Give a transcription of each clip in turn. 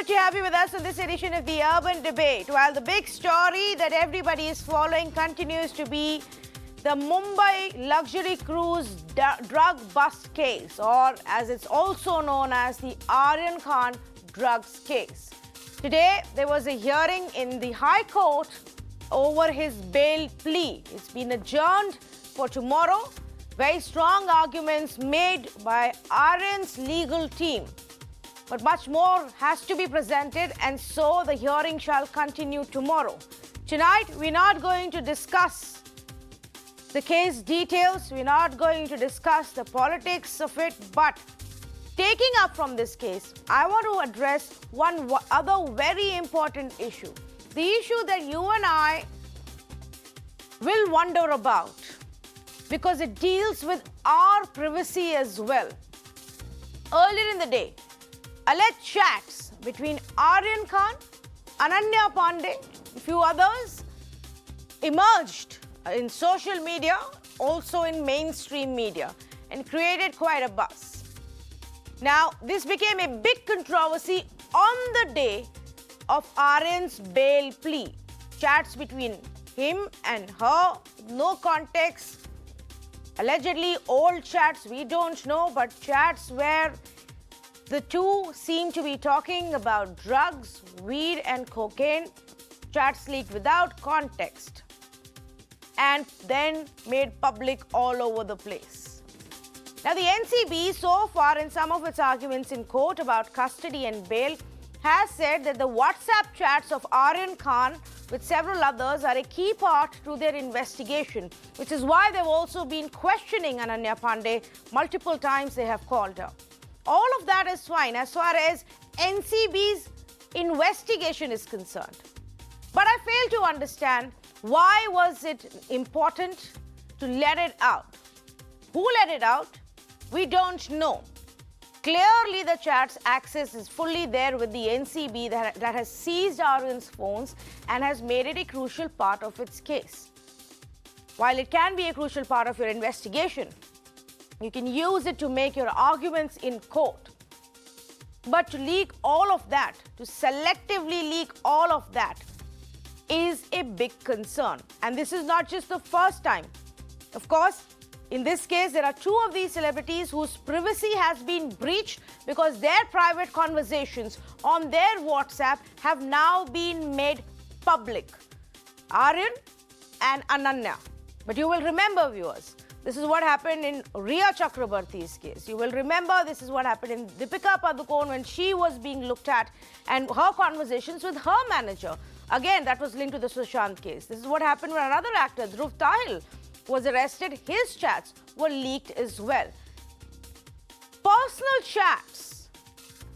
Good to have you with us on this edition of the Urban Debate. While the big story that everybody is following continues to be the Mumbai luxury cruise drug bust case, or as it's also known as the Aryan Khan drugs case. Today, there was a hearing in the High Court over his bail plea. It's been adjourned for tomorrow. Very strong arguments made by Aryan's legal team. But much more has to be presented, and so the hearing shall continue tomorrow. Tonight, we're not going to discuss the case details. We're not going to discuss the politics of it. But taking up from this case, I want to address one other very important issue. The issue that you and I will wonder about, because it deals with our privacy as well. Earlier in the day, alleged chats between Aryan Khan, Ananya Pandey, a few others, emerged in social media, also in mainstream media, and created quite a buzz. Now, this became a big controversy on the day of Aryan's bail plea. Chats between him and her, no context, allegedly old chats, we don't know, but chats where the two seem to be talking about drugs, weed and cocaine, chats leaked without context, and then made public all over the place. Now, the NCB, so far in some of its arguments in court about custody and bail, has said that the WhatsApp chats of Aryan Khan with several others are a key part to their investigation, which is why they've also been questioning Ananya Pandey multiple times. They have called her. All of that is fine as far as NCB's investigation is concerned. But I fail to understand, why was it important to let it out? Who let it out? We don't know. Clearly, the chat's access is fully there with the NCB that has seized Aryan's phones and has made it a crucial part of its case. While it can be a crucial part of your investigation, you can use it to make your arguments in court. But to leak all of that, to selectively leak all of that, is a big concern. And this is not just the first time. Of course, in this case, there are two of these celebrities whose privacy has been breached because their private conversations on their WhatsApp have now been made public. Aryan and Ananya. But you will remember, viewers, this is what happened in Rhea Chakrabarty's case. You will remember this is what happened in Deepika Padukone when she was being looked at, and her conversations with her manager. Again, that was linked to the Sushant case. This is what happened when another actor, Dhruv Tahil, was arrested. His chats were leaked as well. Personal chats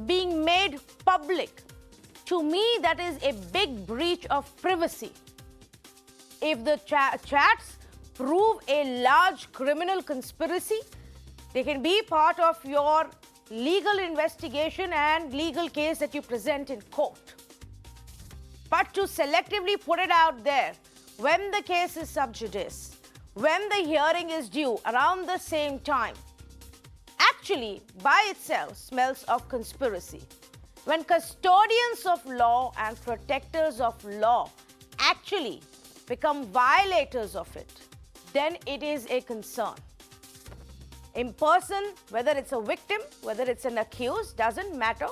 being made public, to me, that is a big breach of privacy. If the chats prove a large criminal conspiracy, they can be part of your legal investigation and legal case that you present in court. But to selectively put it out there when the case is sub judice, when the hearing is due around the same time, actually by itself smells of conspiracy. When custodians of law and protectors of law actually become violators of it, then it is a concern. In person, whether it's a victim, whether it's an accused, doesn't matter.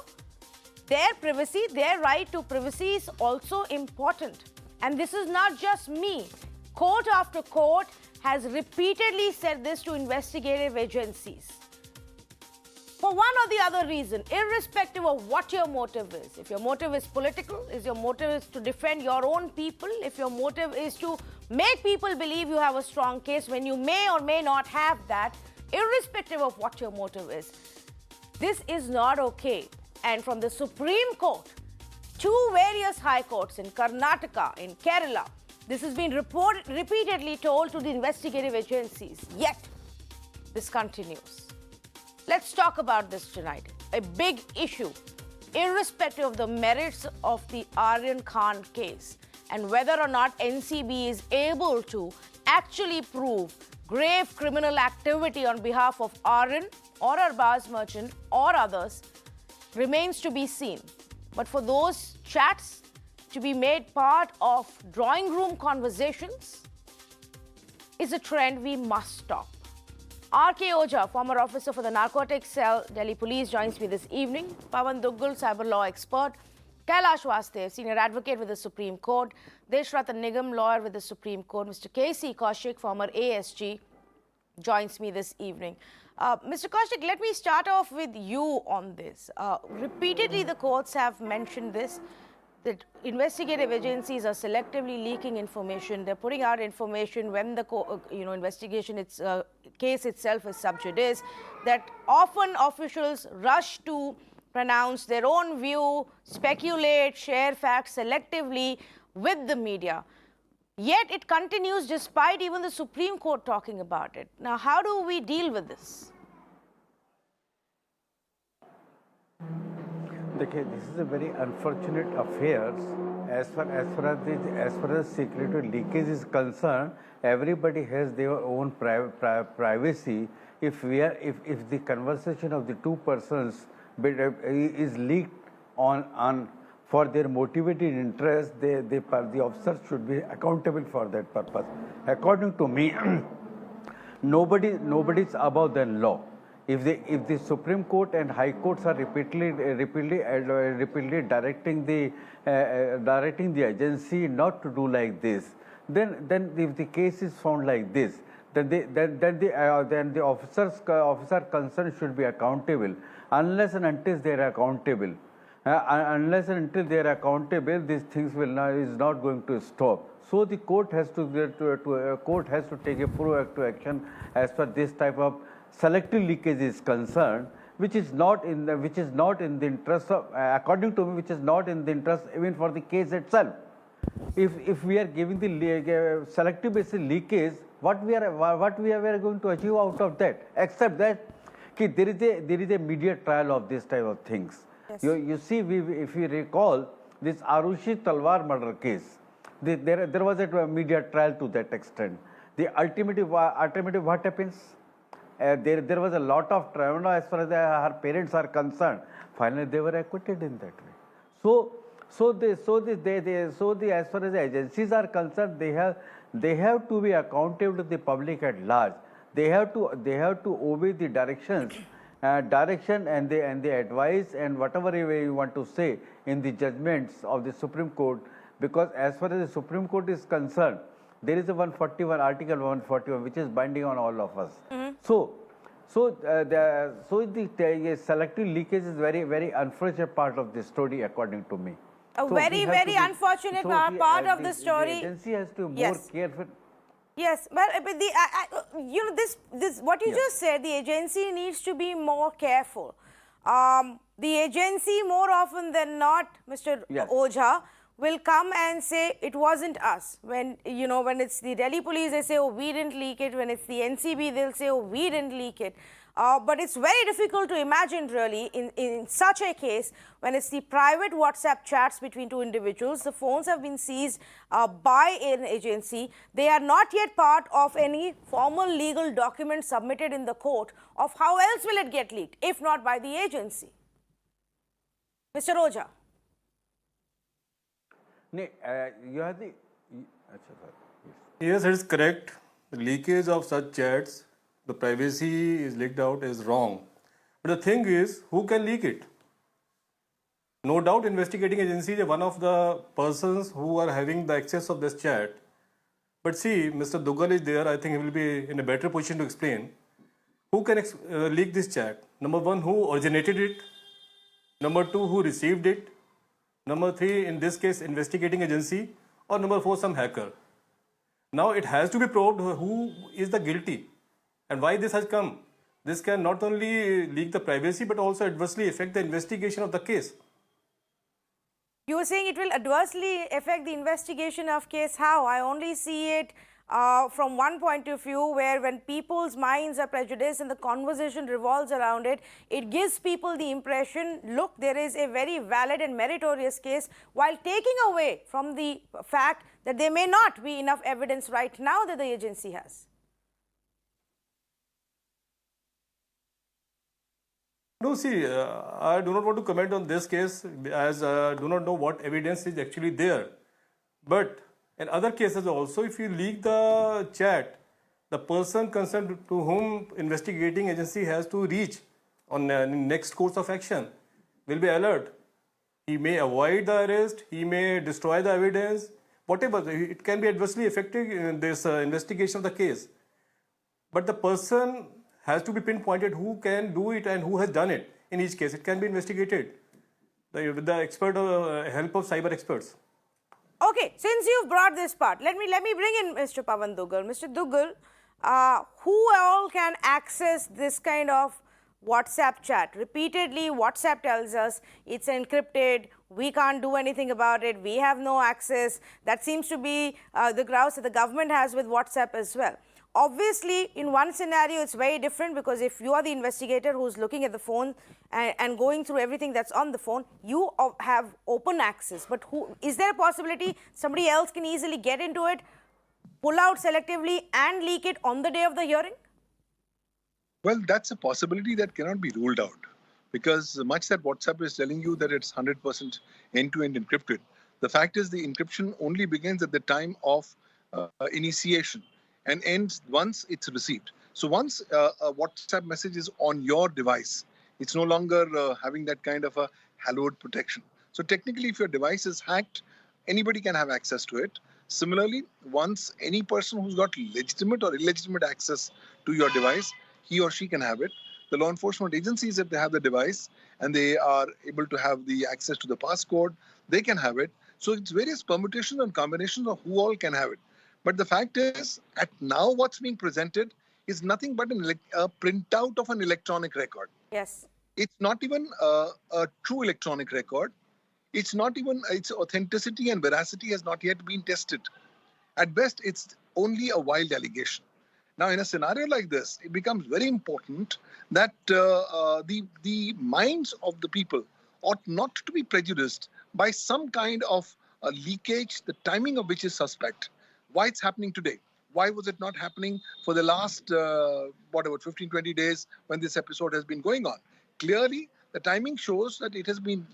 Their privacy, their right to privacy is also important. And this is not just me. Court after court has repeatedly said this to investigative agencies. For one or the other reason, irrespective of what your motive is. If your motive is political, if your motive is to defend your own people, if your motive is to make people believe you have a strong case when you may or may not have that, irrespective of what your motive is, this is not okay. And from the Supreme Court to various high courts in Karnataka, in Kerala, this has been repeatedly told to the investigative agencies. Yet, this continues. Let's talk about this tonight. A big issue, irrespective of the merits of the Aryan Khan case and whether or not NCB is able to actually prove grave criminal activity on behalf of Aryan or Arbaz Merchant or others, remains to be seen. But for those chats to be made part of drawing room conversations is a trend we must stop. R.K. Ojha, former officer for the Narcotics Cell, Delhi Police, joins me this evening. Pawan Duggal, cyber law expert. Kailash Vastev, senior advocate with the Supreme Court. Deshratan Nigam, lawyer with the Supreme Court. Mr. K.C. Kaushik, former ASG, joins me this evening. Mr. Kaushik, let me start off with you on this. Repeatedly, the courts have mentioned this, that investigative agencies are selectively leaking information. They're putting out information when the investigation, case itself is sub judice, that often officials rush to pronounce their own view, speculate, share facts selectively with the media. Yet it continues despite even the Supreme Court talking about it. Now, how do we deal with this? Okay, this is a very unfortunate affair. As far as security leakage is concerned, everybody has their own privacy. If the conversation of the two persons is leaked on for their motivated interest, the officers should be accountable for that purpose. According to me, nobody is above the law. If the Supreme Court and High Courts are repeatedly directing the agency not to do like this, then if the case is found like this, then the officer concerned should be accountable. Unless and until they are accountable, these things is not going to stop. So the court has to take a proactive action as far this type of selective leakage is concerned, which is not in the interest of, according to me, which is not in the interest even for the case itself. If we are giving the selective basis leakage, what we are going to achieve out of that, except that there is a media trial of this type of things. Yes. You see, if you recall this Arushi Talwar murder case, there was a media trial to that extent. The ultimately what happens? There was a lot of trauma as far as her parents are concerned. Finally, they were acquitted in that way. As far as the agencies are concerned, they have to be accountable to the public at large. They have to obey the direction and the advice and whatever way you want to say in the judgments of the Supreme Court, because as far as the Supreme Court is concerned, there is a 141 Article 141 which is binding on all of us. Mm-hmm. The selective leakage is very unfortunate part of the story, according to me. Very unfortunate part of the story. The agency has to be more careful. Yes, but this what you just said, the agency needs to be more careful. The agency, more often than not, Mr. Ojha, will come and say it wasn't us. When it's the Delhi police, they say, oh, we didn't leak it. When it's the NCB, they'll say, oh, we didn't leak it. But it's very difficult to imagine, really, in such a case, when it's the private WhatsApp chats between two individuals, the phones have been seized by an agency. They are not yet part of any formal legal document submitted in the court of how else will it get leaked, if not by the agency. Mr. Ojha. You have the... Yes, it is correct. The leakage of such chats, the privacy is leaked out, is wrong. But the thing is, who can leak it? No doubt investigating agencies are one of the persons who are having the access of this chat. But see, Mr. Duggal is there. I think he will be in a better position to explain. Who can leak this chat? Number one, who originated it? Number two, who received it? Number three, in this case, investigating agency. Or number four, some hacker. Now it has to be probed who is the guilty and why this has come. This can not only leak the privacy but also adversely affect the investigation of the case. You were saying it will adversely affect the investigation of case. How? I only see it from one point of view, where when people's minds are prejudiced and the conversation revolves around it, it gives people the impression, look, there is a very valid and meritorious case, while taking away from the fact that there may not be enough evidence right now that the agency has. No, see, I do not want to comment on this case as I do not know what evidence is actually there. But in other cases also, if you leak the chat, the person concerned to whom investigating agency has to reach on next course of action will be alert. He may avoid the arrest, he may destroy the evidence, whatever. It can be adversely affecting this investigation of the case. But the person has to be pinpointed who can do it and who has done it. In each case, it can be investigated with the expert help of cyber experts. Okay, since you've brought this part, let me bring in Mr. Pavan Duggal. Mr. Duggal, who all can access this kind of WhatsApp chat? Repeatedly, WhatsApp tells us it's encrypted, we can't do anything about it, we have no access. That seems to be the grouse that the government has with WhatsApp as well. Obviously, in one scenario, it's very different because if you are the investigator who's looking at the phone and going through everything that's on the phone, you have open access. But is there a possibility somebody else can easily get into it, pull out selectively and leak it on the day of the hearing? Well, that's a possibility that cannot be ruled out because much that WhatsApp is telling you that it's 100% end-to-end encrypted. The fact is the encryption only begins at the time of initiation and ends once it's received. So once a WhatsApp message is on your device, it's no longer having that kind of a hallowed protection. So technically, if your device is hacked, anybody can have access to it. Similarly, once any person who's got legitimate or illegitimate access to your device, he or she can have it. The law enforcement agencies, if they have the device and they are able to have the access to the passcode, they can have it. So it's various permutations and combinations of who all can have it. But the fact is, at now what's being presented is nothing but a printout of an electronic record. Yes. It's not even a true electronic record. It's not even, its authenticity and veracity has not yet been tested. At best, it's only a wild allegation. Now, in a scenario like this, it becomes very important that the minds of the people ought not to be prejudiced by some kind of a leakage, the timing of which is suspect. Why it's happening today? Why was it not happening for the last, 15, 20 days when this episode has been going on? Clearly, the timing shows that it has been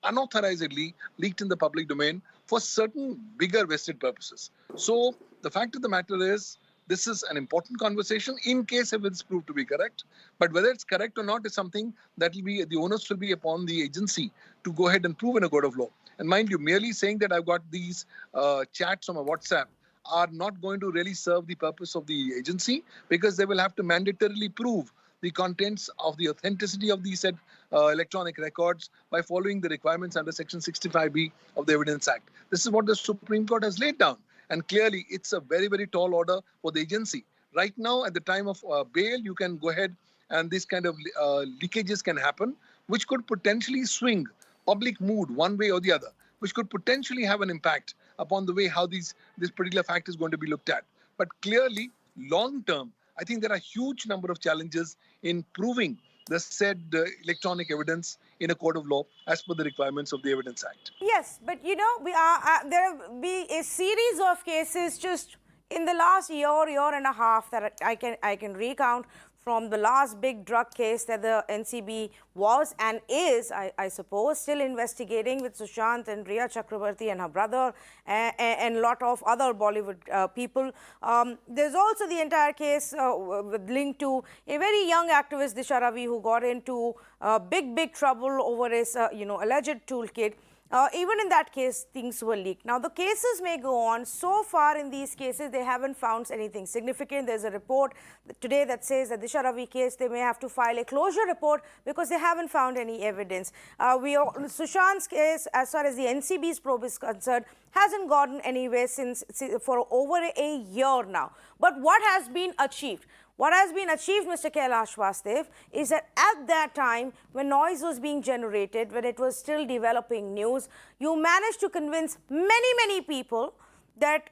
unauthorizedly leaked in the public domain for certain bigger vested purposes. So the fact of the matter is, this is an important conversation in case if it's proved to be correct. But whether it's correct or not is something that will be, the onus will be upon the agency to go ahead and prove in a court of law. And mind you, merely saying that I've got these chats on my WhatsApp are not going to really serve the purpose of the agency because they will have to mandatorily prove the contents of the authenticity of these said electronic records by following the requirements under Section 65B of the Evidence Act. This is what the Supreme Court has laid down. And clearly, it's a very, very tall order for the agency. Right now, at the time of bail, you can go ahead and this kind of leakages can happen, which could potentially swing public mood one way or the other, which could potentially have an impact upon the way how this particular fact is going to be looked at. But clearly, long term, I think there are a huge number of challenges in proving the said electronic evidence in a court of law as per the requirements of the Evidence Act. Yes, but you know, there will be a series of cases just in the last year and a half that I can recount from the last big drug case that the NCB was and is, I suppose, still investigating with Sushant and Rhea Chakrabarti and her brother and a lot of other Bollywood people. There's also the entire case linked to a very young activist, Disha Ravi, who got into big trouble over his, alleged toolkit. Even in that case, things were leaked. Now, the cases may go on. So far in these cases, they haven't found anything significant. There's a report today that says that Disha Ravi case, they may have to file a closure report because they haven't found any evidence. Sushant's case, as far as the NCB's probe is concerned, hasn't gotten anywhere for over a year now. But what has been achieved? What has been achieved, Mr. Kailash Vasudev, is that at that time, when noise was being generated, when it was still developing news, you managed to convince many people that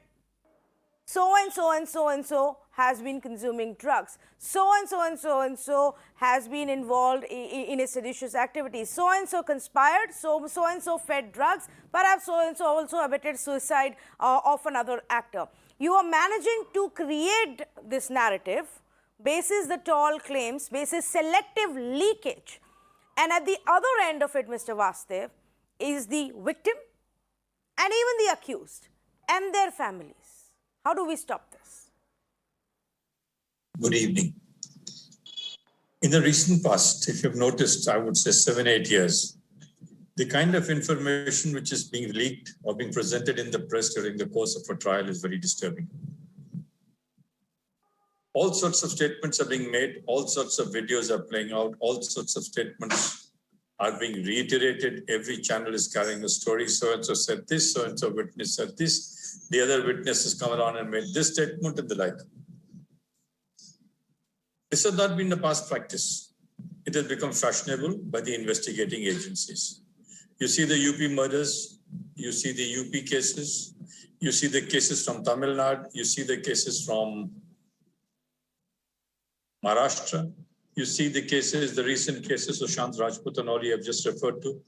so-and-so and so-and-so has been consuming drugs. So-and-so and so-and-so has been involved in a seditious activity. So-and-so conspired, so-and-so fed drugs, perhaps so-and-so also abetted suicide of another actor. You are managing to create this narrative basis the tall claims, basis selective leakage, And at the other end of it, Mr. Vasudev, is the victim and even the accused and their families. How do we stop this? Good evening. In the recent past, if you've noticed, I would say 7, 8 years, the kind of information which is being leaked or being presented in the press during the course of a trial is very disturbing. All sorts of statements are being made, all sorts of videos are playing out, all sorts of statements are being reiterated. Every channel is carrying a story. So-and-so said this, so-and-so witness said this, the other witness has come around and made this statement and the like. This has not been the past practice. It has become fashionable by the investigating agencies. You see the UP murders, you see the UP cases, you see the cases from Tamil Nadu, you see the cases from Maharashtra, you see the cases, the recent cases of Sushant Rajput and all you have just referred to.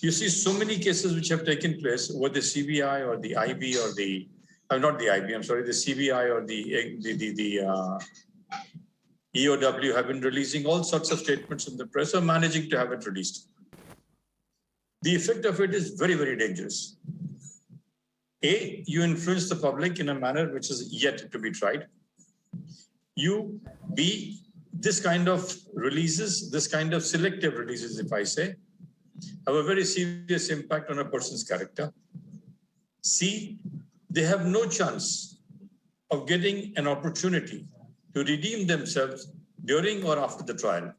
You see so many cases which have taken place where the CBI or the IB or the, not the IB, I'm sorry, the CBI or the EOW have been releasing all sorts of statements in the press or managing to have it released. The effect of it is very, very dangerous. A, you influence the public in a manner which is yet to be tried. B, this kind of releases, this kind of selective releases, if I say, have a very serious impact on a person's character. C, they have no chance of getting an opportunity to redeem themselves during or after the trial.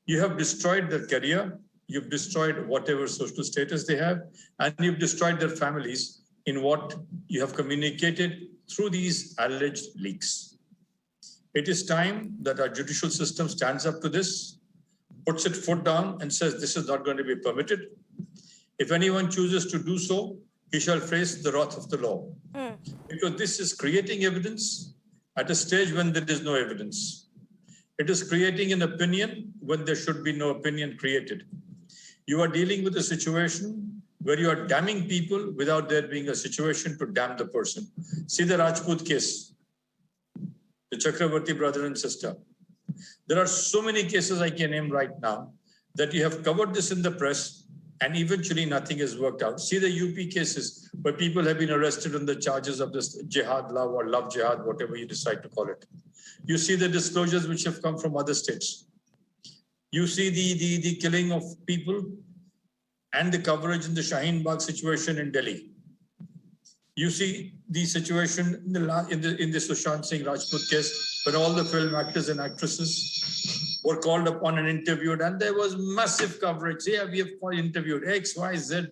You have destroyed their career, you've destroyed whatever social status they have, and you've destroyed their families in what you have communicated through these alleged leaks. It is time that our judicial system stands up to this, puts its foot down and says this is not going to be permitted. If anyone chooses to do so, he shall face the wrath of the law. Because this is creating evidence at a stage when there is no evidence. It is creating an opinion when there should be no opinion created. You are dealing with a situation where you are damning people without there being a situation to damn the person. See the Rajput case, the Chakravarti brother and sister. There are so many cases I can name right now that you have covered this in the press and eventually nothing has worked out. See the UP cases where people have been arrested on the charges of this jihad love or love jihad, whatever you decide to call it. You see the disclosures which have come from other states. You see the killing of people and the coverage in the Shaheen Bagh situation in Delhi. You see the situation in the Sushant Singh Rajput case when all the film actors and actresses were called upon and interviewed, and there was massive coverage. Yeah, we have interviewed X, Y, Z,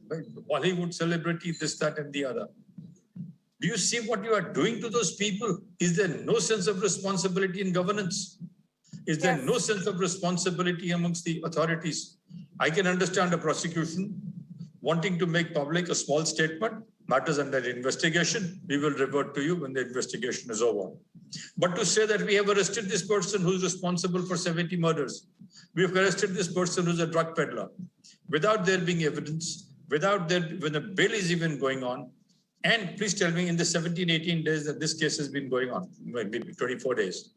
Bollywood celebrity, this, that, and the other. Do you see what you are doing to those people? Is there no sense of responsibility in governance? Is there no sense of responsibility amongst the authorities? I can understand a prosecution wanting to make public a small statement, matters under investigation. We will revert to you when the investigation is over. But to say that we have arrested this person who's responsible for 70 murders, we have arrested this person who's a drug peddler, without there being evidence, without there, when a bail is even going on, and please tell me in the 17, 18 days that this case has been going on, maybe 24 days,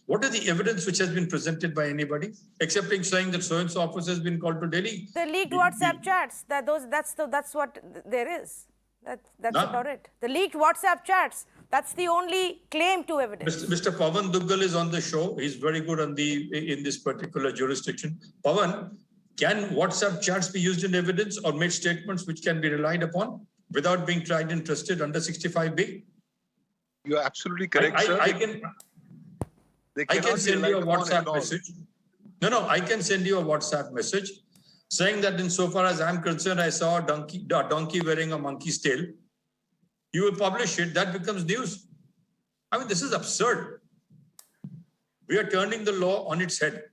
what is the evidence which has been presented by anybody, excepting saying that so-and-so officer has been called to Delhi? The leaked WhatsApp chats, that's what there is. That's about it. The leaked WhatsApp chats, that's the only claim to evidence. Mr. Pawan Duggal is on the show. He's very good on in this particular jurisdiction. Pawan, can WhatsApp chats be used in evidence or made statements which can be relied upon without being tried and trusted under 65B? You're absolutely correct, sir. I can send you a WhatsApp message. No, I can send you a WhatsApp message saying that insofar as I'm concerned, I saw a donkey wearing a monkey's tail. You will publish it, that becomes news. I mean, this is absurd. We are turning the law on its head.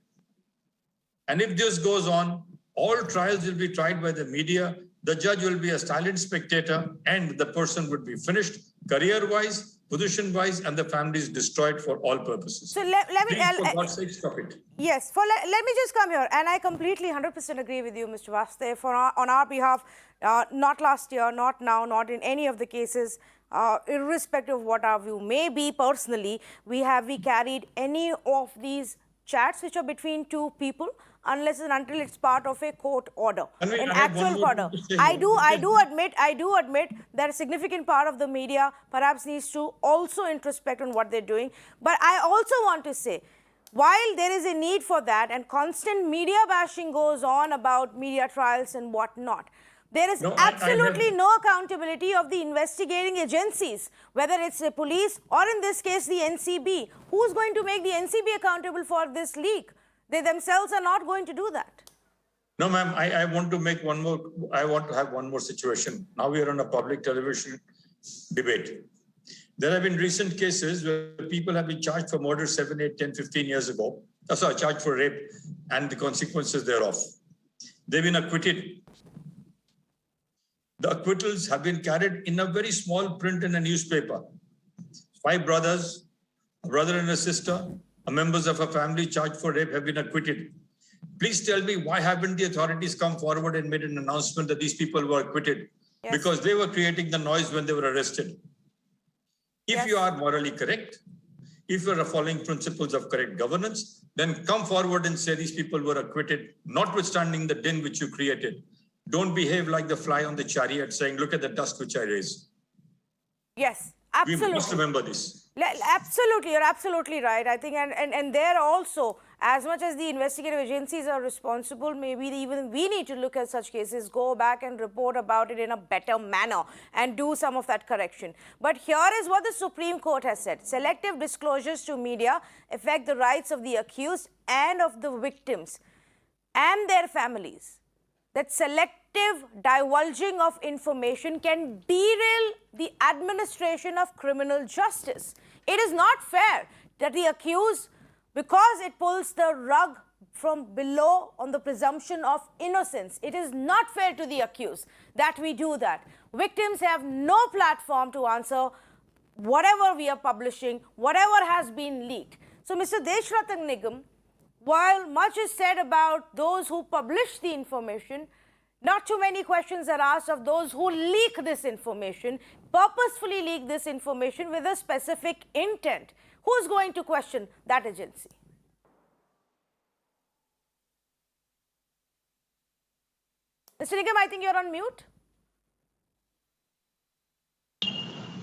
And if this goes on, all trials will be tried by the media, the judge will be a silent spectator, and the person would be finished career-wise, position-wise, and the family is destroyed for all purposes. So let me... Please, for God's sake, stop it. Yes, let me just come here, and I completely 100% agree with you, Mr. Vasudev. On our behalf, not last year, not now, not in any of the cases, irrespective of what our view may be personally, we carried any of these chats which are between two people unless and until it's part of a court order, Tanvi, an I have one actual more order. thing to say I here. do admit that a significant part of the media perhaps needs to also introspect on what they're doing. But I also want to say, while there is a need for that and constant media bashing goes on about media trials and whatnot, there is No, I absolutely have- no accountability of the investigating agencies, whether it's the police or in this case the NCB. Who's going to make the NCB accountable for this leak? They themselves are not going to do that. No, ma'am, I want to make one more, I want to have one more situation. Now we are on a public television debate. There have been recent cases where people have been charged for murder 7, 8, 10, 15 years ago. Charged for rape and the consequences thereof. They've been acquitted. The acquittals have been carried in a very small print in a newspaper. 5 brothers, a brother and a sister, members of a family charged for rape have been acquitted. Please tell me, why haven't the authorities come forward and made an announcement that these people were acquitted? Yes. Because they were creating the noise when they were arrested. If Yes. you are morally correct, if you are following principles of correct governance, then come forward and say these people were acquitted, notwithstanding the din which you created. Don't behave like the fly on the chariot saying, look at the dust which I raise. Yes, We absolutely. must remember this. Absolutely, you're absolutely right. I think, and there also, as much as the investigative agencies are responsible, maybe even we need to look at such cases, go back and report about it in a better manner and do some of that correction. But here is what the Supreme Court has said. Selective disclosures to media affect the rights of the accused and of the victims and their families. That selective divulging of information can derail the administration of criminal justice. It is not fair that the accused, because it pulls the rug from below on the presumption of innocence, it is not fair to the accused that we do that. Victims have no platform to answer whatever we are publishing, whatever has been leaked. So, Mr. Deshratan Nigam, while much is said about those who publish the information, not too many questions are asked of those who leak this information, purposefully leak this information with a specific intent. Who's going to question that agency? Mr. Nigam, I think you're on mute.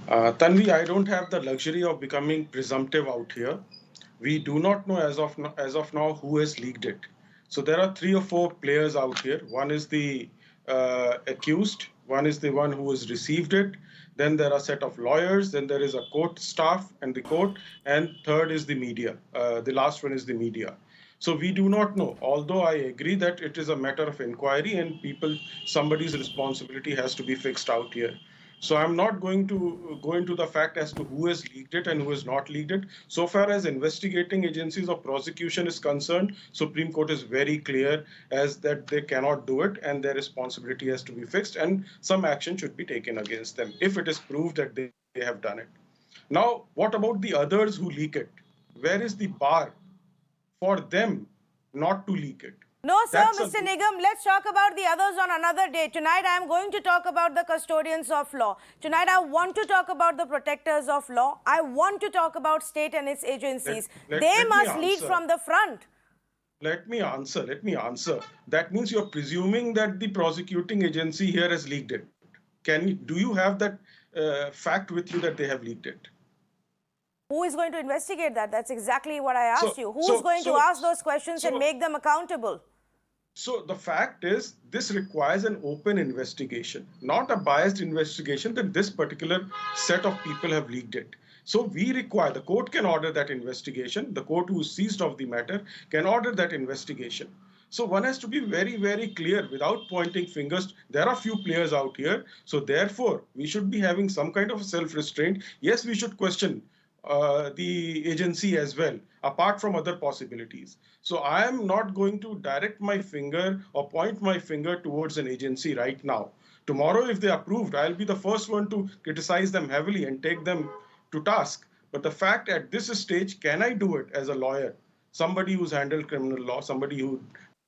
Tanvi, I don't have the luxury of becoming presumptive out here. We do not know as of now who has leaked it. So there are 3 or 4 players out here. One is the accused, one is the one who has received it, then there are a set of lawyers, then there is a court staff and the court, and third is the media. The last one is the media. So we do not know, although I agree that it is a matter of inquiry and somebody's responsibility has to be fixed out here. So I'm not going to go into the fact as to who has leaked it and who has not leaked it. So far as investigating agencies of prosecution is concerned, Supreme Court is very clear as that they cannot do it and their responsibility has to be fixed and some action should be taken against them if it is proved that they have done it. Now, what about the others who leak it? Where is the bar for them not to leak it? No, sir, That's Mr. Nigam, let's talk about the others on another day. Tonight, I am going to talk about the custodians of law. Tonight, I want to talk about the protectors of law. I want to talk about state and its agencies. They must lead from the front. Let me answer. That means you're presuming that the prosecuting agency here has leaked it. Do you have that fact with you that they have leaked it? Who is going to investigate that? That's exactly what I asked you. Who's going to ask those questions and make them accountable? So the fact is, this requires an open investigation, not a biased investigation that this particular set of people have leaked it. So we require, the court can order that investigation. The court who is seized of the matter can order that investigation. So one has to be very, very clear without pointing fingers. There are few players out here. So therefore, we should be having some kind of self-restraint. Yes, we should question the agency as well, apart from other possibilities. So I am not going to direct my finger or point my finger towards an agency right now. Tomorrow, if they are approved, I'll be the first one to criticize them heavily and take them to task. But the fact at this stage, can I do it as a lawyer, somebody who's handled criminal law, somebody who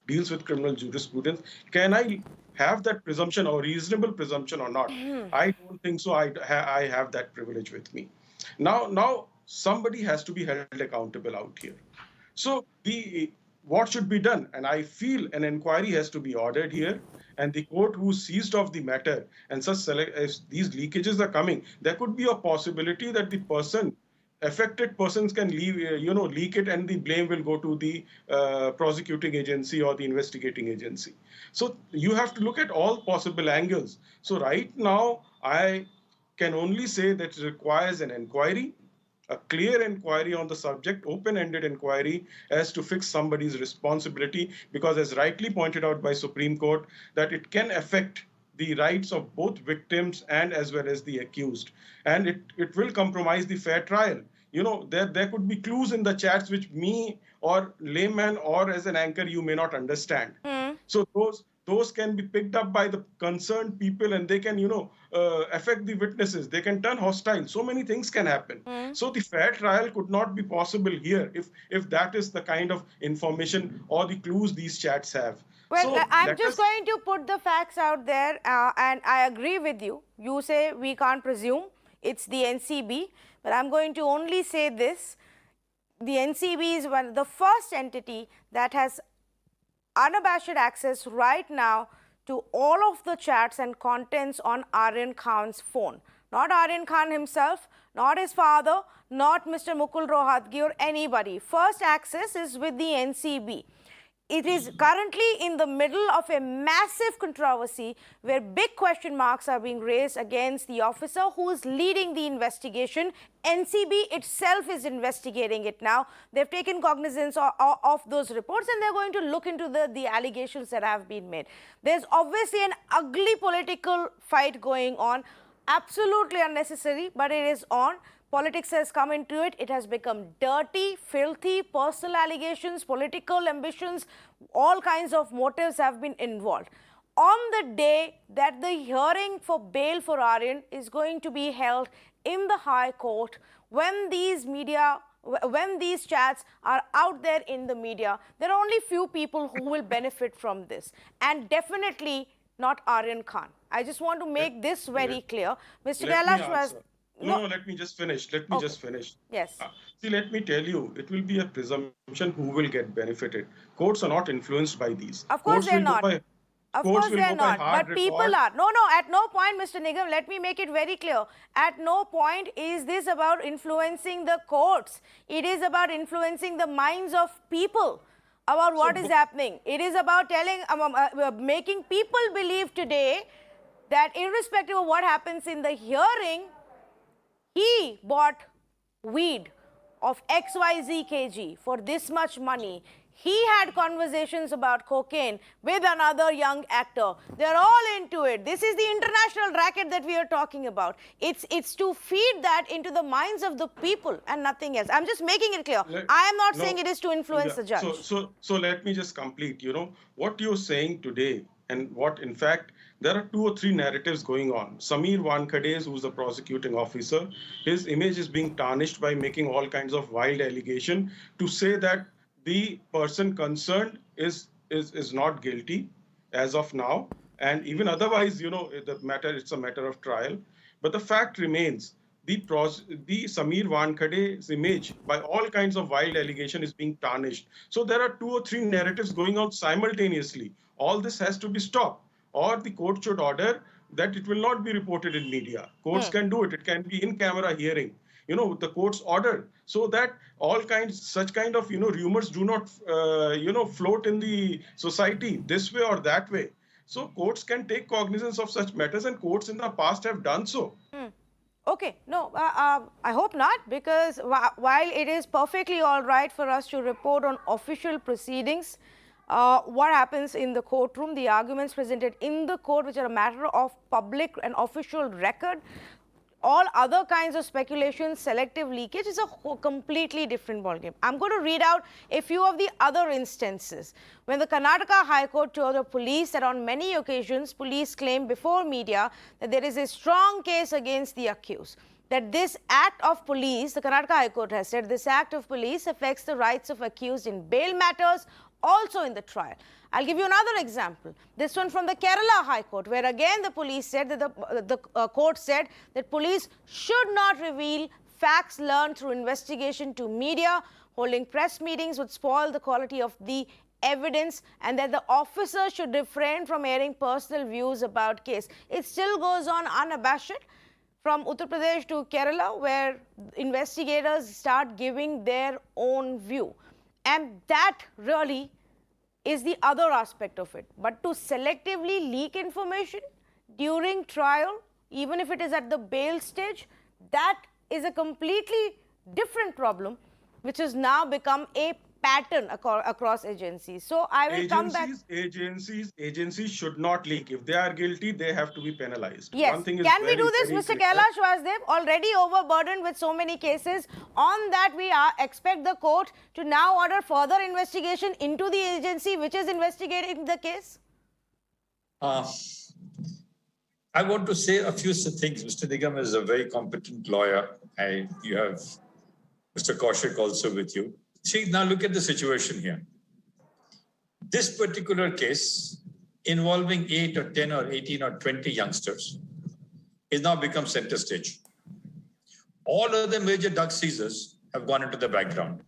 deals with criminal jurisprudence, can I have that presumption or reasonable presumption or not? I don't think so. I have that privilege with me. Now somebody has to be held accountable out here. So the what should be done? And I feel an inquiry has to be ordered here. And the court who seized of the matter and if these leakages are coming, there could be a possibility that the affected persons can leak it, and the blame will go to the prosecuting agency or the investigating agency. So you have to look at all possible angles. So right now, I can only say that it requires an inquiry, a clear inquiry on the subject, open-ended inquiry as to fix somebody's responsibility, because as rightly pointed out by Supreme Court, that it can affect the rights of both victims and as well as the accused. And it will compromise the fair trial. There could be clues in the chats which me or layman or as an anchor you may not understand. So those can be picked up by the concerned people, and they can affect the witnesses. They can turn hostile. So many things can happen. So the fair trial could not be possible here if that is the kind of information or the clues these chats have. Well, So I'm let just us- going to put the facts out there, and I agree with you. You say we can't presume, it's the NCB, but I'm going to only say this. The NCB is the first entity that has unabashed access right now to all of the chats and contents on Aryan Khan's phone. Not Aryan Khan himself, not his father, not Mr. Mukul Rohatgi or anybody. First access is with the NCB. It is currently in the middle of a massive controversy where big question marks are being raised against the officer who is leading the investigation. NCB itself is investigating it now. They've taken cognizance of those reports, and they're going to look into the allegations that have been made. There's obviously an ugly political fight going on, absolutely unnecessary, but it is on. Politics has come into it. It has become dirty, filthy, personal allegations, political ambitions, all kinds of motives have been involved. On the day that the hearing for bail for Aryan is going to be held in the High Court, when these chats are out there in the media, there are only few people who will benefit from this, and definitely not Aryan Khan. I just want to make this very clear. Mr. Let me Kailash was... answer. No, let me just finish. Just finish. Yes. See, let me tell you, it will be a presumption who will get benefited. Courts are not influenced by these. Of course they're not. Of course they're not. But people are. No, at no point, Mr. Nigam, let me make it very clear. At no point is this about influencing the courts. It is about influencing the minds of people about what is happening. It is about making people believe today that irrespective of what happens in the hearing, he bought weed of XYZ kg for this much money. He had conversations about cocaine with another young actor. They're all into it. This is the international racket that we are talking about. It's to feed that into the minds of the people and nothing else. I'm just making it clear. I am not saying it is to influence the judge. So let me just complete. What you're saying today, and what in fact there are 2 or 3 narratives going on. Samir Wankhede, who's the prosecuting officer, his image is being tarnished by making all kinds of wild allegation to say that the person concerned is not guilty as of now, and even otherwise, it's a matter of trial. But the fact remains, the Samir Wankhade's image by all kinds of wild allegation is being tarnished. So there are 2 or 3 narratives going on simultaneously. All this has to be stopped, or the court should order that it will not be reported in media. Courts can do it. It can be in camera hearing. The court's order, so that such kind of rumors do not float in the society this way or that way. So courts can take cognizance of such matters, and courts in the past have done so. Okay, no, I hope not, because while it is perfectly all right for us to report on official proceedings, what happens in the courtroom, the arguments presented in the court, which are a matter of public and official record, all other kinds of speculation, selective leakage is a completely different ballgame. I'm going to read out a few of the other instances. When the Karnataka High Court told the police that on many occasions, police claimed before media that there is a strong case against the accused. That this act of police, the Karnataka High Court has said, this act of police affects the rights of accused in bail matters, also in the trial. I'll give you another example. This one from the Kerala High Court, where again the police said that the court said that police should not reveal facts learned through investigation to media holding press meetings would spoil the quality of the evidence, and that the officer should refrain from airing personal views about case. It still goes on unabashed from Uttar Pradesh to Kerala, where investigators start giving their own view. And that really is the other aspect of it. But to selectively leak information during trial, even if it is at the bail stage, that is a completely different problem, which has now become a pattern across agencies. So I will come back. Agencies should not leak. If they are guilty, they have to be penalized. Yes. One thing is Can we do this, very Mr. clear. Kailash Vasudev? Already overburdened with so many cases. On that, we expect the court to now order further investigation into the agency which is investigating the case? I want to say a few things. Mr. Nigam is a very competent lawyer. You have Mr. Kaushik also with you. See, now look at the situation here. This particular case involving 8 or 10 or 18 or 20 youngsters is now become center stage. All other major drug seizures have gone into the background.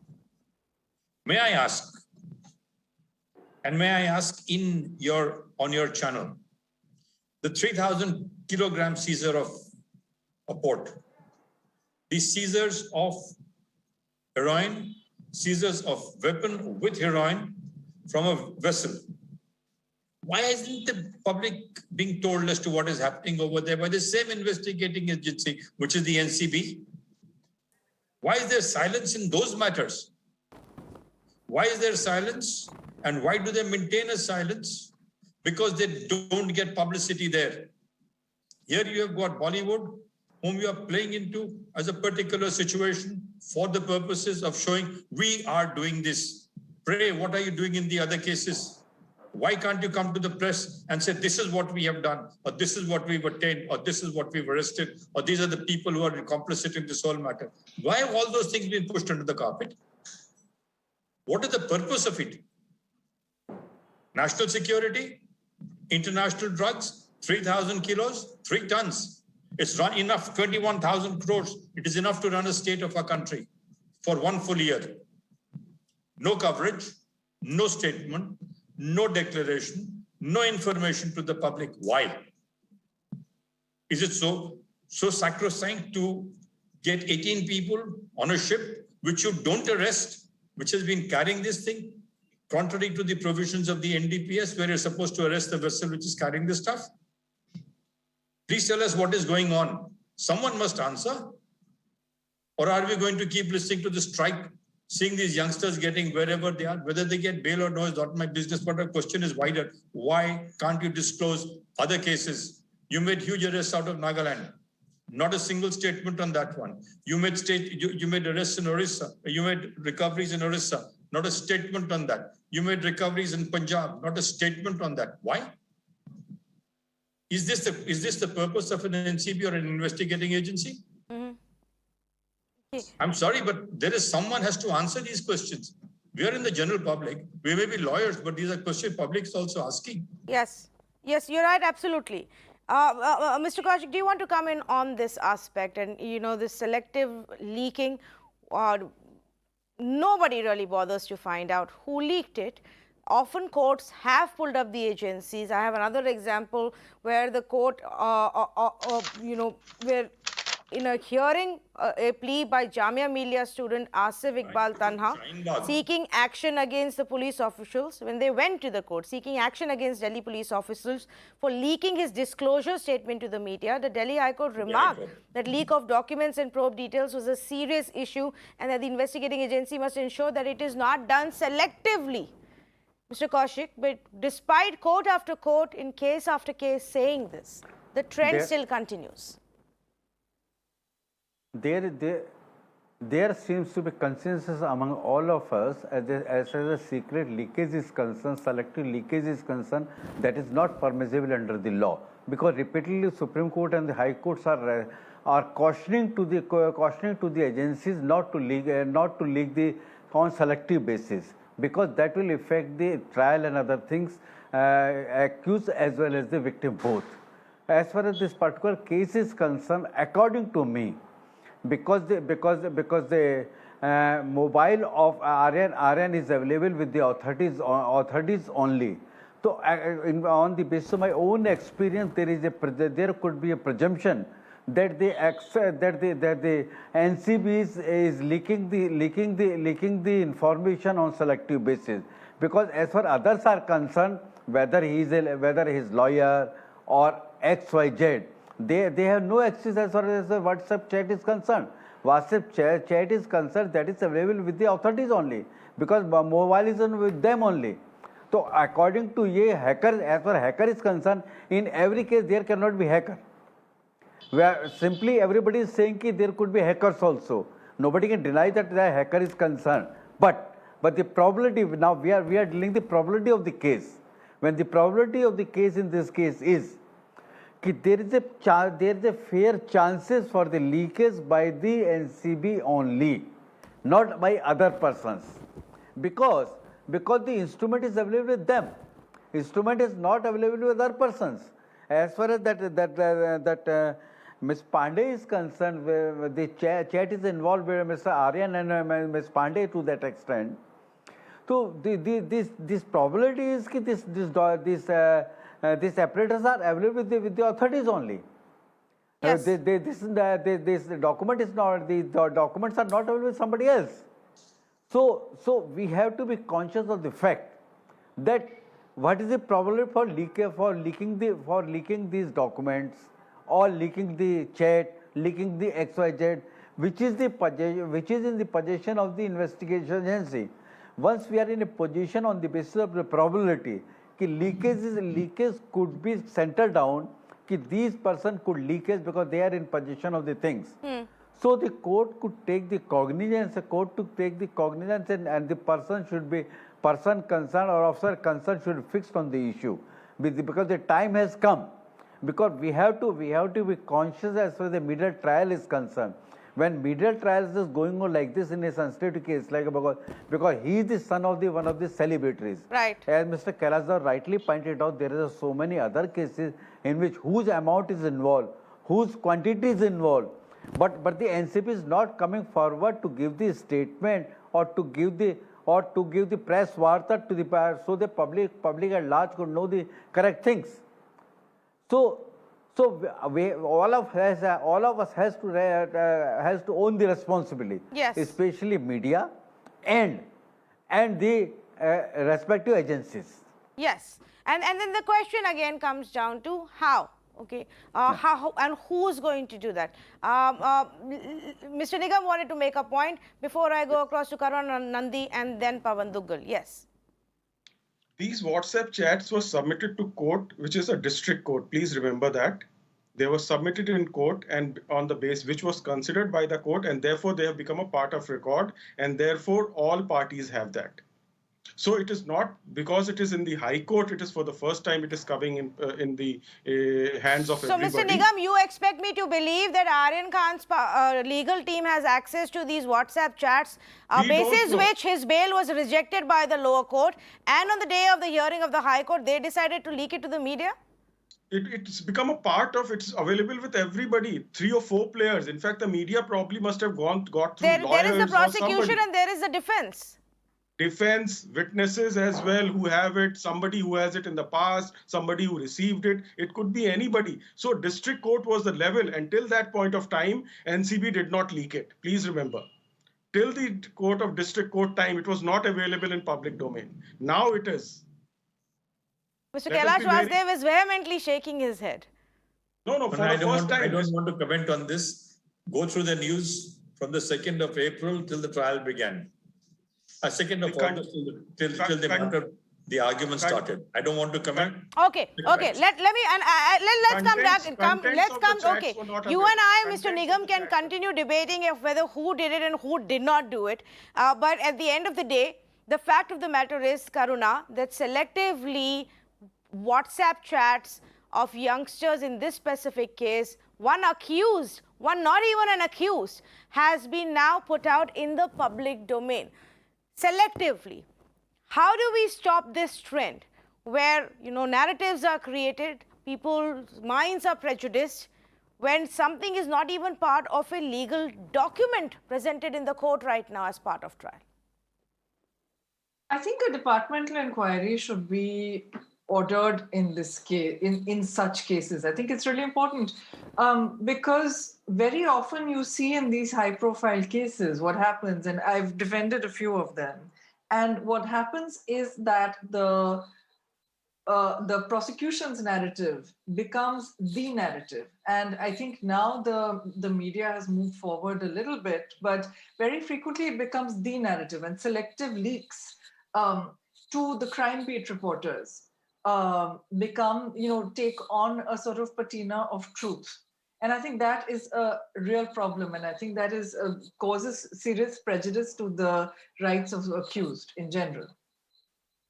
May I ask, and may I ask on your channel, the 3,000 kilogram seizure of a port, the seizures of heroin, seizures of weapon with heroin from a vessel. Why isn't the public being told as to what is happening over there by the same investigating agency, which is the NCB? Why is there silence in those matters? Why is there silence? And why do they maintain a silence? Because they don't get publicity there. Here you have got Bollywood, whom you are playing into as a particular situation for the purposes of showing we are doing this. Pray, what are you doing in the other cases? Why can't you come to the press and say, this is what we have done, or this is what we've attained, or this is what we've arrested, or these are the people who are complicit in this whole matter? Why have all those things been pushed under the carpet? What is the purpose of it? National security, international drugs, 3,000 kilos, 3 tons. It's run enough, 21,000 crores. It is enough to run a state of our country for 1 full year. No coverage, no statement, no declaration, no information to the public. Why? Is it so sacrosanct to get 18 people on a ship which you don't arrest, which has been carrying this thing, contrary to the provisions of the NDPS, where you're supposed to arrest the vessel which is carrying this stuff? Please tell us what is going on. Someone must answer. Or are we going to keep listening to the strike, seeing these youngsters getting wherever they are? Whether they get bail or no is not my business, but the question is wider. Why can't you disclose other cases? You made huge arrests out of Nagaland. Not a single statement on that one. You made arrests in Orissa. You made recoveries in Orissa. Not a statement on that. You made recoveries in Punjab. Not a statement on that. Why? Is this the purpose of an NCB or an investigating agency? Mm-hmm. Okay. I'm sorry, but there is someone has to answer these questions. We are in the general public. We may be lawyers, but these are questions public is also asking. Yes, yes, you're right, absolutely. Mr. Kaushik, do you want to come in on this aspect? And, you know, this selective leaking, nobody really bothers to find out who leaked it. Often courts have pulled up the agencies. I have another example where the court, where in a hearing, a plea by Jamia Millia student Asif Iqbal Tanha seeking action against the police officials, when they went to the court seeking action against Delhi police officials for leaking his disclosure statement to the media, the Delhi High Court remarked that leak of documents and probe details was a serious issue and that the investigating agency must ensure that it is not done selectively. Mr. Kaushik, but despite court after court in case after case saying this, the trend still continues. There seems to be consensus among all of us as a secret leakage is concerned, selective leakage is concerned, that is not permissible under the law, because repeatedly Supreme Court and the High Courts are cautioning to the agencies not to leak the on selective basis, because that will affect the trial and other things, accused as well as the victim both. As far as this particular case is concerned, according to me, because the mobile of Aryan is available with the authorities only. So on the basis of my own experience, there could be a presumption that the NCB is leaking the information on selective basis, because as far others are concerned, whether his lawyer or XYZ, they have no access as far as the WhatsApp chat is concerned. WhatsApp chat is concerned, that is available with the authorities only, because mobile is with them only. So according to hacker, as far hacker is concerned, in every case there cannot be hacker. Where simply everybody is saying that there could be hackers also. Nobody can deny that the hacker is concerned. But the probability, now we are dealing the probability of the case. When the probability of the case in this case is that there is a fair chances for the leakage by the NCB only, not by other persons, because the instrument is available with them. Instrument is not available with other persons. As far as that Ms. Pandey is concerned, the chat is involved with Mr. Aryan and Ms. Pandey to that extent. So this probability is that these apparatus are available with the authorities only. Yes. This document is not, the documents are not available with somebody else. So we have to be conscious of the fact that what is the probability for leaking these documents, or leaking the chat, leaking the XYZ, which is in the possession of the investigation agency. Once we are in a position on the basis of the probability that leakage could be centered down, that these persons could leakage because they are in possession of the things. So the court could take the cognizance, and the person concerned or officer concerned should be fixed on the issue, because the time has come. Because we have to be conscious as far as the media trial is concerned. When media trials is going on like this in a sensitive case, like because he is the son of one of the celebrities. Right. As Mr. Kailasdar rightly pointed out, there are so many other cases in which whose amount is involved, whose quantity is involved. But the NCP is not coming forward to give the statement or to give the press varta to the so the public at large could know the correct things. So all of us has to own the responsibility. Yes. Especially media and the respective agencies. Yes. And then the question again comes down to how. Okay, how and who's going to do that? Mr. Nigam wanted to make a point before I go across to Karan Nandi and then Pawan Duggal. Yes. These WhatsApp chats were submitted to court, which is a district court. Please remember that. They were submitted in court and on the base which was considered by the court, and therefore they have become a part of record, and therefore all parties have that. So it is not because it is in the High Court, it is for the first time it is coming in the hands of everybody. So Mr. Nigam, you expect me to believe that Aryan Khan's legal team has access to these WhatsApp chats, basis which his bail was rejected by the lower court, and on the day of the hearing of the High Court, they decided to leak it to the media? It's become a part of, it's available with everybody, 3 or 4 players. In fact, the media probably must have got through lawyers. There is the prosecution and there is the defense. Defense, witnesses as well who have it, somebody who has it in the past, somebody who received it. It could be anybody. So district court was the level. Until that point of time, NCB did not leak it. Please remember. Till the district court time, it was not available in public domain. Now it is. Mr. Kailash Vasudev is vehemently shaking his head. No, for the first time. I don't want to comment on this. Go through the news from the 2nd of April till the trial began. 2nd of August till the argument started. I don't want to comment. Okay. Let's come back. Okay. You and I, Mr. Nigam, can continue debating of whether who did it and who did not do it. But at the end of the day, the fact of the matter is, Karuna, that selectively WhatsApp chats of youngsters in this specific case, one not even an accused, has been now put out in the public domain. Selectively, how do we stop this trend where, narratives are created, people's minds are prejudiced, when something is not even part of a legal document presented in the court right now as part of trial? I think a departmental inquiry should be ordered in this case, in such cases. I think it's really important because very often you see in these high-profile cases what happens, and I've defended a few of them. And what happens is that the prosecution's narrative becomes the narrative. And I think now the media has moved forward a little bit, but very frequently it becomes the narrative, and selective leaks to the crime beat reporters become, take on a sort of patina of truth. And I think that is a real problem. And I think that is causes serious prejudice to the rights of the accused in general.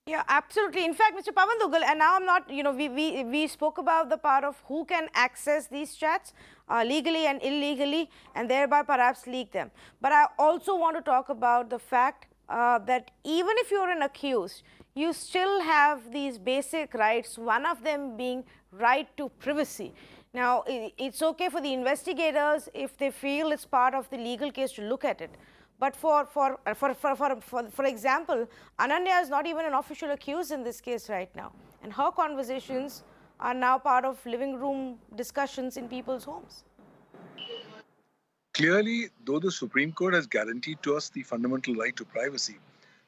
Yeah, absolutely. In fact, Mr. Pavan Duggal, and now I'm not, we spoke about the part of who can access these chats legally and illegally and thereby perhaps leak them. But I also want to talk about the fact that even if you're an accused, you still have these basic rights, one of them being right to privacy. Now, it's okay for the investigators if they feel it's part of the legal case to look at it. But for example, Ananya is not even an official accused in this case right now. And her conversations are now part of living room discussions in people's homes. Clearly, though the Supreme Court has guaranteed to us the fundamental right to privacy,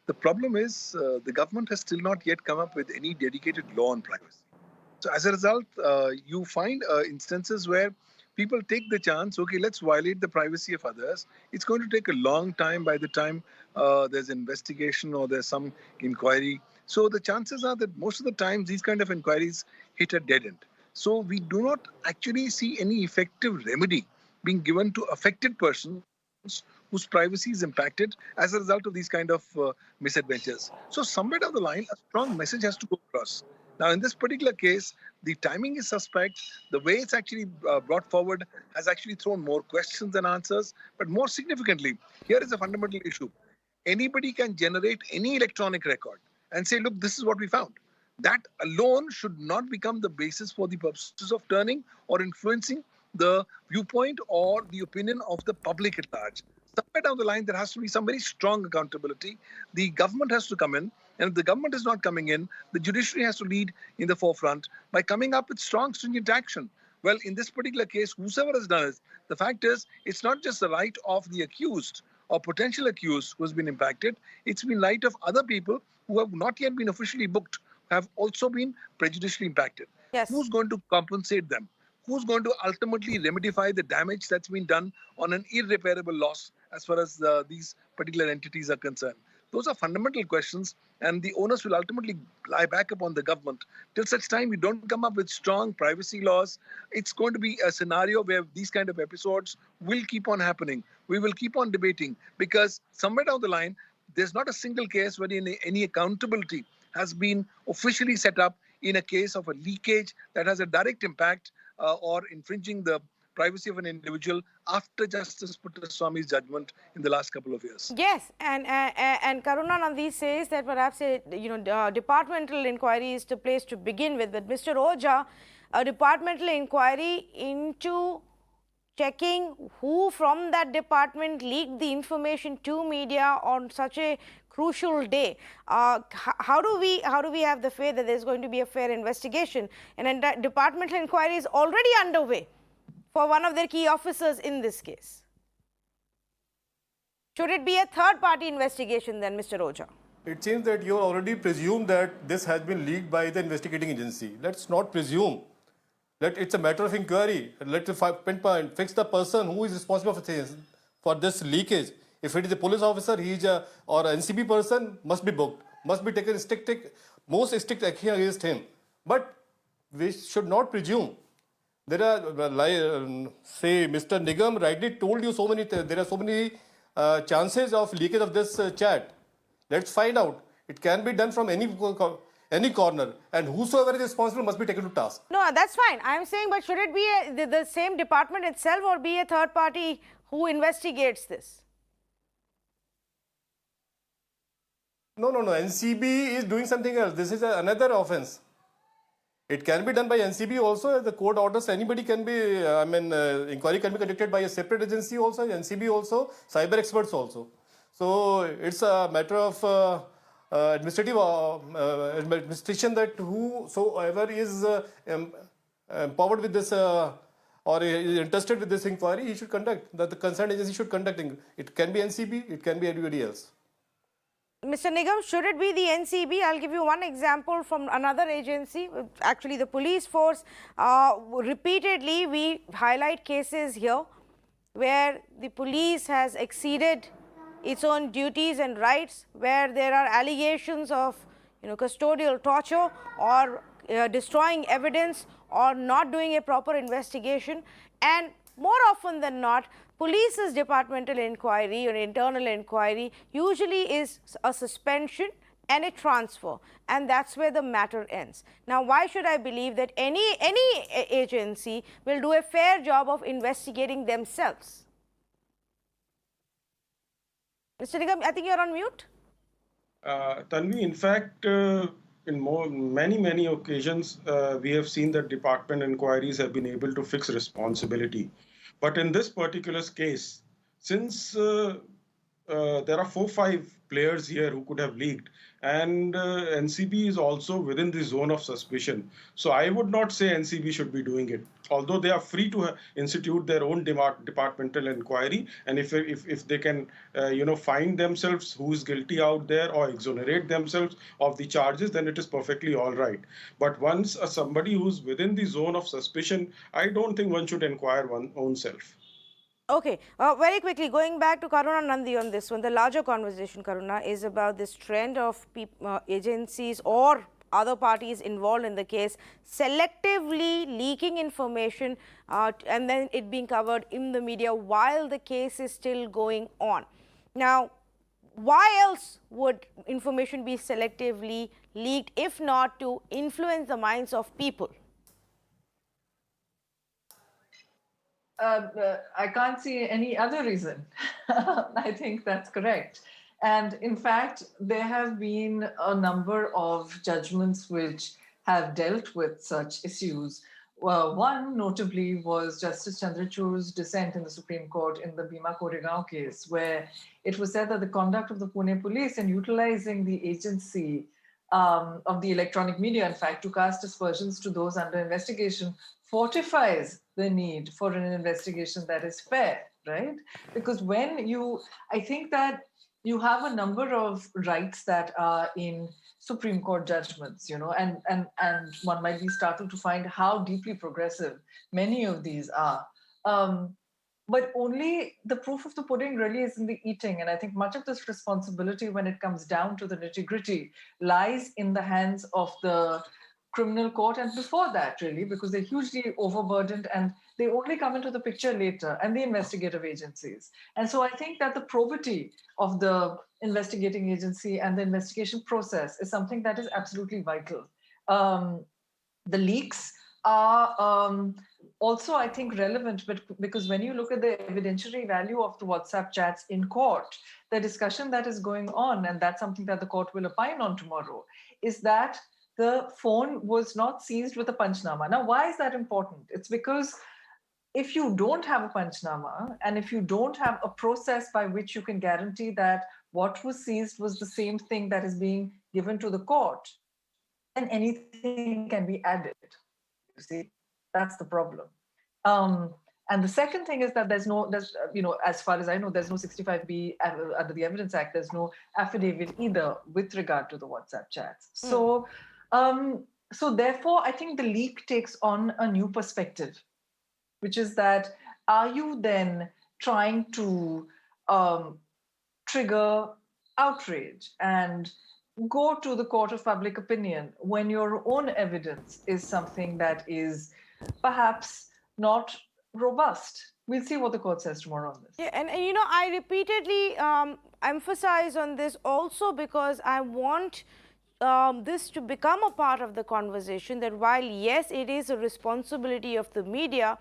the problem is the government has still not yet come up with any dedicated law on privacy. So as a result, you find instances where people take the chance, okay, let's violate the privacy of others. It's going to take a long time by the time there's investigation or there's some inquiry. So the chances are that most of the time these kind of inquiries hit a dead end. So we do not actually see any effective remedy being given to affected persons whose privacy is impacted as a result of these kind of misadventures. So somewhere down the line, a strong message has to go across. Now, in this particular case, the timing is suspect. The way it's actually brought forward has actually thrown more questions than answers. But more significantly, here is a fundamental issue. Anybody can generate any electronic record and say, look, this is what we found. That alone should not become the basis for the purposes of turning or influencing the viewpoint or the opinion of the public at large. Somewhere down the line, there has to be some very strong accountability. The government has to come in. And if the government is not coming in, the judiciary has to lead in the forefront by coming up with strong, stringent action. Well, in this particular case, whosoever has done it, the fact is, it's not just the right of the accused or potential accused who has been impacted. It's been right of other people who have not yet been officially booked, have also been prejudicially impacted. Yes. Who's going to compensate them? Who's going to ultimately remedify the damage that's been done on an irreparable loss as far as these particular entities are concerned? Those are fundamental questions, and the onus will ultimately lie back upon the government. Till such time we don't come up with strong privacy laws, it's going to be a scenario where these kind of episodes will keep on happening. We will keep on debating because somewhere down the line, there's not a single case where any accountability has been officially set up in a case of a leakage that has a direct impact or infringing the privacy of an individual after Justice Puttaswamy's judgment in the last couple of years. Yes, and Karuna Nandi says that perhaps departmental inquiry is the place to begin with. But Mr. Oja, a departmental inquiry into checking who from that department leaked the information to media on such a crucial day. How do we have the faith that there's going to be a fair investigation? And a departmental inquiry is already underway for one of their key officers in this case. Should it be a third-party investigation then, Mr. Oja? It seems that you already presume that this has been leaked by the investigating agency. Let's not presume. It's a matter of inquiry. Let's pinpoint, fix the person who is responsible for this leakage. If it is a police officer, or an NCB person, must be booked, must be taken most strict action against him. But we should not presume. There are, say, Mr. Nigam rightly told you so many. There are so many chances of leakage of this chat. Let's find out. It can be done from any corner, and whosoever is responsible must be taken to task. No, that's fine. I'm saying, but should it be the same department itself, or be a third party who investigates this? No. NCB is doing something else. This is another offense. It can be done by NCB also. The court orders anybody can be, inquiry can be conducted by a separate agency also, NCB also, cyber experts also. So it's a matter of administrative administration that whosoever is empowered with this or is interested with this inquiry, he should conduct, that the concerned agency should conduct. It can be NCB, it can be anybody else. Mr. Nigam, should it be the NCB? I'll give you one example from another agency, actually the police force. Repeatedly, we highlight cases here where the police has exceeded its own duties and rights, where there are allegations of custodial torture or destroying evidence or not doing a proper investigation, and more often than not, police's departmental inquiry or internal inquiry usually is a suspension and a transfer, and that's where the matter ends. Now, why should I believe that any agency will do a fair job of investigating themselves? Mr. Nigam, I think you're on mute. Tanvi, in fact, in many occasions, we have seen that department inquiries have been able to fix responsibility. But in this particular case, since there are 4-5 players here who could have leaked, and NCB is also within the zone of suspicion. So I would not say NCB should be doing it, although they are free to institute their own departmental inquiry, and if they can find themselves who is guilty out there or exonerate themselves of the charges, then it is perfectly all right. But once somebody who's within the zone of suspicion, I don't think one should inquire one's own self. Okay, very quickly, going back to Karuna Nandi on this one, the larger conversation, Karuna, is about this trend of agencies or other parties involved in the case selectively leaking information and then it being covered in the media while the case is still going on. Now, why else would information be selectively leaked if not to influence the minds of people? I can't see any other reason. I think that's correct. And in fact, there have been a number of judgments which have dealt with such issues. Well, one notably was Justice Chandrachud's dissent in the Supreme Court in the Bhima Koregaon case, where it was said that the conduct of the Pune police in utilizing the agency of the electronic media, in fact, to cast aspersions to those under investigation, fortifies the need for an investigation that is fair, right? Because I think that you have a number of rights that are in Supreme Court judgments, and one might be startled to find how deeply progressive many of these are. But only the proof of the pudding really is in the eating. And I think much of this responsibility when it comes down to the nitty-gritty lies in the hands of the criminal court and before that, really, because they're hugely overburdened and they only come into the picture later, and the investigative agencies. And so I think that the probity of the investigating agency and the investigation process is something that is absolutely vital. The leaks are also, I think, relevant, but because when you look at the evidentiary value of the WhatsApp chats in court, the discussion that is going on, and that's something that the court will opine on tomorrow, is that the phone was not seized with a panchnama. Now, why is that important? It's because if you don't have a panchnama and if you don't have a process by which you can guarantee that what was seized was the same thing that is being given to the court, then anything can be added. You see, that's the problem. And the second thing is that there's as far as I know, there's no 65B under the Evidence Act. There's no affidavit either with regard to the WhatsApp chats. So therefore, I think the leak takes on a new perspective, which is that are you then trying to trigger outrage and go to the court of public opinion when your own evidence is something that is perhaps not robust? We'll see what the court says tomorrow on this. Yeah, and I repeatedly emphasize on this also because I want this to become a part of the conversation, that while yes, it is a responsibility of the media,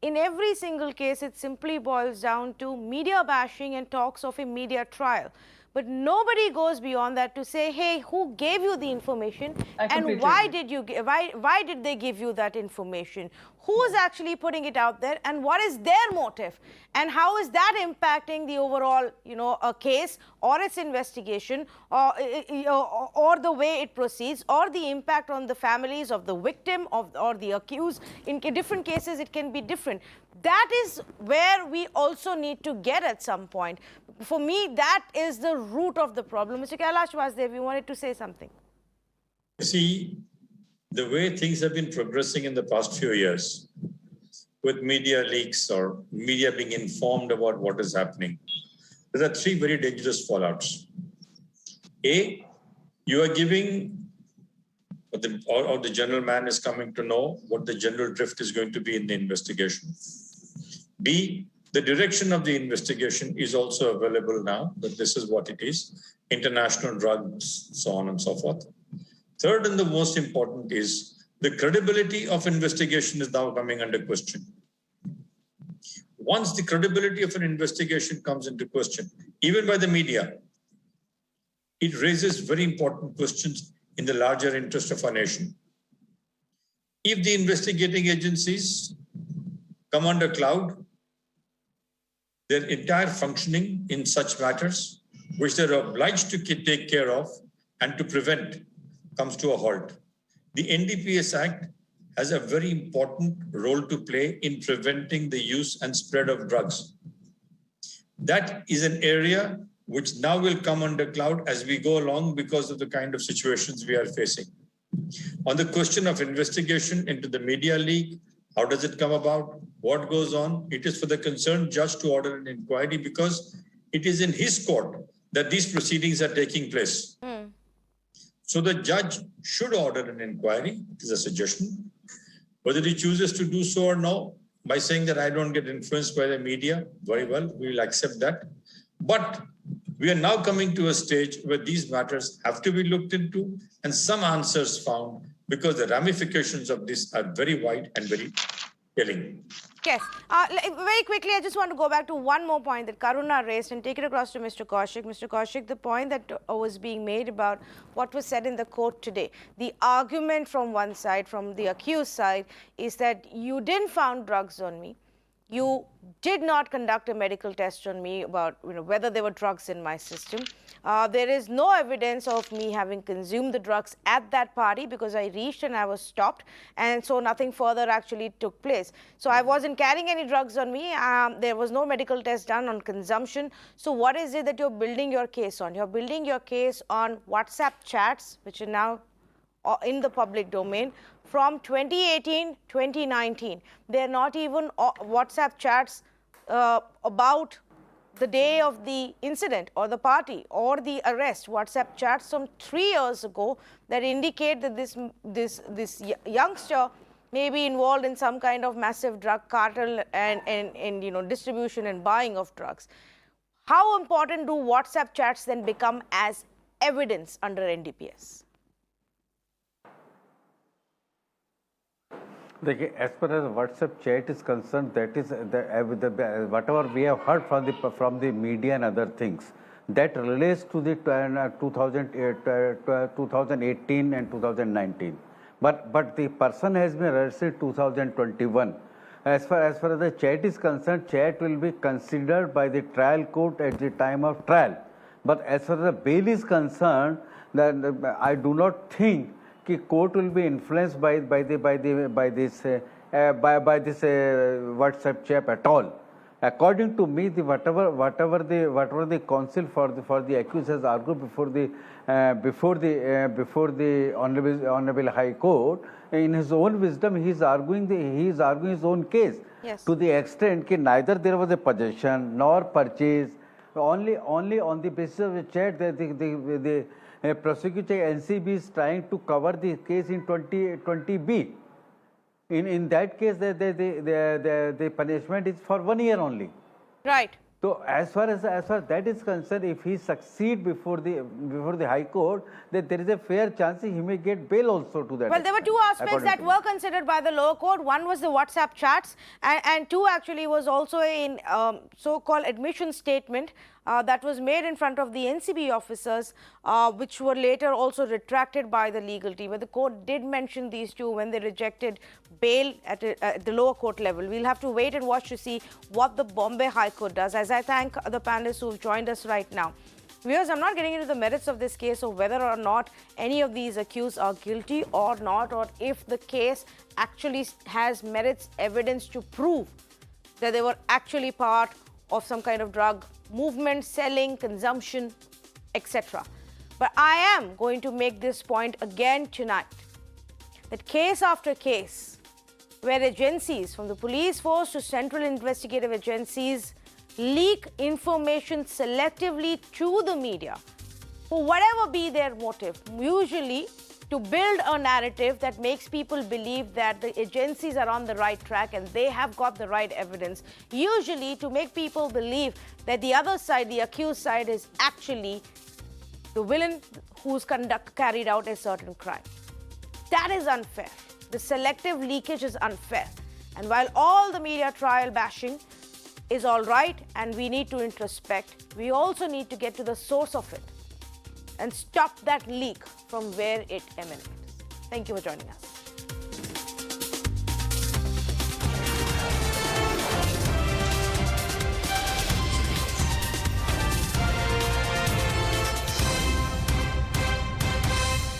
in every single case it simply boils down to media bashing and talks of a media trial. but nobody goes beyond that to say, hey, who gave you the information I and completely why agree. did you why did they give you that information? Who is actually putting it out there, and what is their motive, and how is that impacting the overall, a case or its investigation, or the way it proceeds, or the impact on the families of the victim or the accused. In different cases, it can be different. That is where we also need to get at some point. For me, that is the root of the problem. Mr. Kailash Vasudev, you wanted to say something. You see, the way things have been progressing in the past few years, with media leaks or media being informed about what is happening, there are three very dangerous fallouts. A, you are giving, or the general man is coming to know what the general drift is going to be in the investigation. B, the direction of the investigation is also available now, that this is what it is, international drugs, so on and so forth. Third, and the most important, is the credibility of investigation is now coming under question. Once the credibility of an investigation comes into question, even by the media, it raises very important questions in the larger interest of our nation. If the investigating agencies come under cloud, their entire functioning in such matters, which they're obliged to take care of and to prevent, comes to a halt. The NDPS Act has a very important role to play in preventing the use and spread of drugs. That is an area which now will come under cloud as we go along because of the kind of situations we are facing. On the question of investigation into the media leak, how does it come about? What goes on? It is for the concerned judge to order an inquiry, because it is in his court that these proceedings are taking place. So the judge should order an inquiry. It is a suggestion. Whether he chooses to do so or no, by saying that I don't get influenced by the media, very well, we will accept that. But we are now coming to a stage where these matters have to be looked into and some answers found, because the ramifications of this are very wide and very telling. Yes. Very quickly, I just want to go back to one more point that Karuna raised and take it across to Mr. Kaushik. Mr. Kaushik, the point that was being made about what was said in the court today, the argument from one side, from the accused side, is that you didn't found drugs on me. You did not conduct a medical test on me about whether there were drugs in my system. There is no evidence of me having consumed the drugs at that party, because I reached and I was stopped, and so nothing further actually took place. So I wasn't carrying any drugs on me. There was no medical test done on consumption. So what is it that you're building your case on? You're building your case on WhatsApp chats, which are now in the public domain from 2018, 2019. They're not even WhatsApp chats about the day of the incident or the party or the arrest. WhatsApp chats from 3 years ago that indicate that this youngster may be involved in some kind of massive drug cartel and distribution and buying of drugs. How important do WhatsApp chats then become as evidence under NDPS? As far as WhatsApp chat is concerned, that is whatever we have heard from the media and other things, that relates to the 2018 and 2019. But the person has been arrested 2021. As far as the chat is concerned, chat will be considered by the trial court at the time of trial. But as far as the bail is concerned, then I do not think the court will be influenced by this WhatsApp chat at all. According to me, whatever the counsel for the accused has argued before the Honorable High Court, in his own wisdom, he is arguing his own case. Yes. To the extent that neither there was a possession nor purchase. Only on the basis of the chat that the prosecutor NCB is trying to cover the case in 20B. In that case, the punishment is for 1 year only. Right. So as far as that is concerned, if he succeed before the High Court, that there is a fair chance he may get bail also to that. Well, there were two aspects that were considered by the lower court. One was the WhatsApp chats, and two actually was also in so-called admission statement that was made in front of the NCB officers, which were later also retracted by the legal team. But the court did mention these two when they rejected bail at the lower court level. We'll have to wait and watch to see what the Bombay High Court does. As I thank the panelists who have joined us right now. Viewers, I'm not getting into the merits of this case or whether or not any of these accused are guilty or not, or if the case actually has merits evidence to prove that they were actually part of some kind of drug movement, selling, consumption, etc. But I am going to make this point again tonight, that case after case where agencies, from the police force to central investigative agencies, leak information selectively to the media, for whatever be their motive, usually to build a narrative that makes people believe that the agencies are on the right track and they have got the right evidence, usually to make people believe that the other side, the accused side, is actually the villain who's carried out a certain crime. That is unfair. The selective leakage is unfair. And while all the media trial bashing is all right and we need to introspect, we also need to get to the source of it and stop that leak from where it emanates. Thank you for joining us.